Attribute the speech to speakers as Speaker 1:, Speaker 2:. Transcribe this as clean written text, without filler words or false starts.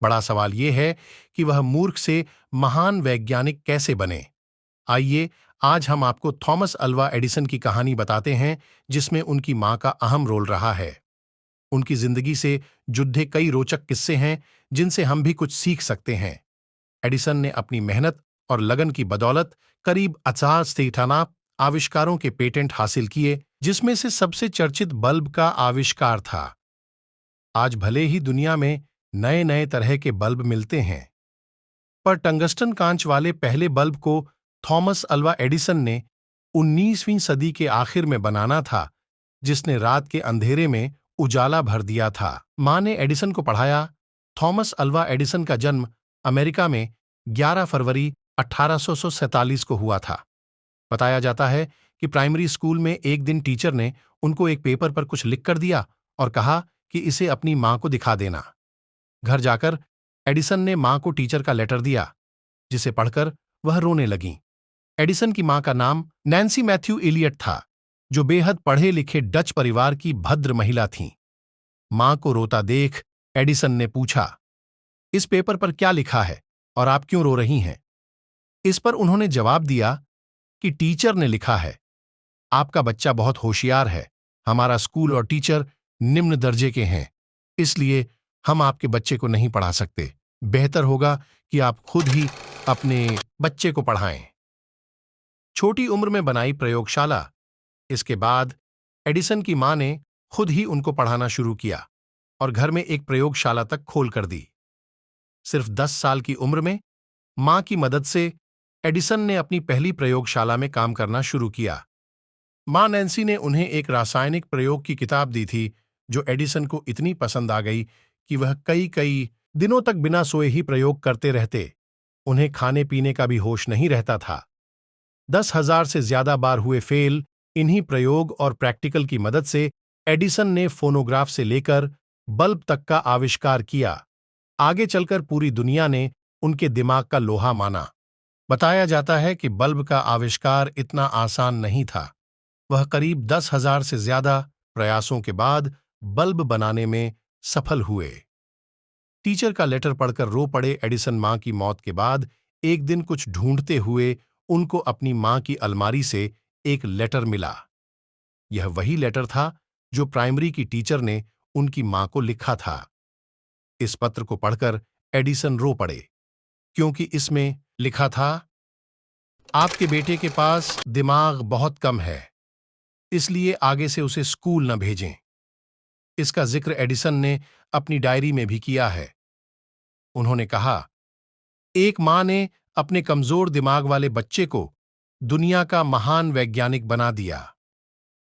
Speaker 1: बड़ा सवाल यह है कि वह मूर्ख से महान वैज्ञानिक कैसे बने। आइए आज हम आपको थॉमस अल्वा एडिसन की कहानी बताते हैं, जिसमें उनकी मां का अहम रोल रहा है। उनकी जिंदगी से जुड़े कई रोचक किस्से हैं, जिनसे हम भी कुछ सीख सकते हैं। एडिसन ने अपनी मेहनत और लगन की बदौलत करीब 50 आविष्कारों के पेटेंट हासिल किए, जिसमें से सबसे चर्चित बल्ब का आविष्कार था। आज भले ही दुनिया में नए नए तरह के बल्ब मिलते हैं, पर टंगस्टन कांच वाले पहले बल्ब को थॉमस अल्वा एडिसन ने 19वीं सदी के आखिर में बनाना था, जिसने रात के अंधेरे में उजाला भर दिया था। मां ने एडिसन को पढ़ाया। थॉमस अल्वा एडिसन का जन्म अमेरिका में 11 फरवरी 1847 को हुआ था। बताया जाता है कि प्राइमरी स्कूल में एक दिन टीचर ने उनको एक पेपर पर कुछ लिखकर दिया और कहा कि इसे अपनी मां को दिखा देना। घर जाकर एडिसन ने मां को टीचर का लेटर दिया, जिसे पढ़कर वह रोने लगीं। एडिसन की मां का नाम नैन्सी मैथ्यू इलियट था, जो बेहद पढ़े लिखे डच परिवार की भद्र महिला थीं। मां को रोता देख एडिसन ने पूछा, इस पेपर पर क्या लिखा है और आप क्यों रो रही हैं? इस पर उन्होंने जवाब दिया कि टीचर ने लिखा है, आपका बच्चा बहुत होशियार है, हमारा स्कूल और टीचर निम्न दर्जे के हैं, इसलिए हम आपके बच्चे को नहीं पढ़ा सकते। बेहतर होगा कि आप खुद ही अपने बच्चे को पढ़ाएं। छोटी उम्र में बनाई प्रयोगशाला। इसके बाद एडिसन की मां ने खुद ही उनको पढ़ाना शुरू किया और घर में एक प्रयोगशाला तक खोल कर दी। सिर्फ 10 साल की उम्र में मां की मदद से एडिसन ने अपनी पहली प्रयोगशाला में काम करना शुरू किया। मां नैन्सी ने उन्हें एक रासायनिक प्रयोग की किताब दी थी, जो एडिसन को इतनी पसंद आ गई कि वह कई कई दिनों तक बिना सोए ही प्रयोग करते रहते। उन्हें खाने पीने का भी होश नहीं रहता था। 10,000 से ज्यादा बार हुए फेल। इन्हीं प्रयोग और प्रैक्टिकल की मदद से एडिसन ने फोनोग्राफ से लेकर बल्ब तक का आविष्कार किया। आगे चलकर पूरी दुनिया ने उनके दिमाग का लोहा माना। बताया जाता है कि बल्ब का आविष्कार इतना आसान नहीं था। वह करीब 10,000 से ज्यादा प्रयासों के बाद बल्ब बनाने में सफल हुए। टीचर का लेटर पढ़कर रो पड़े एडिसन। मां की मौत के बाद एक दिन कुछ ढूंढते हुए उनको अपनी मां की अलमारी से एक लेटर मिला। यह वही लेटर था जो प्राइमरी की टीचर ने उनकी मां को लिखा था। इस पत्र को पढ़कर एडिसन रो पड़े, क्योंकि इसमें लिखा था, आपके बेटे के पास दिमाग बहुत कम है, इसलिए आगे से उसे स्कूल न भेजें। इसका जिक्र एडिसन ने अपनी डायरी में भी किया है। उन्होंने कहा, एक मां ने अपने कमजोर दिमाग वाले बच्चे को दुनिया का महान वैज्ञानिक बना दिया।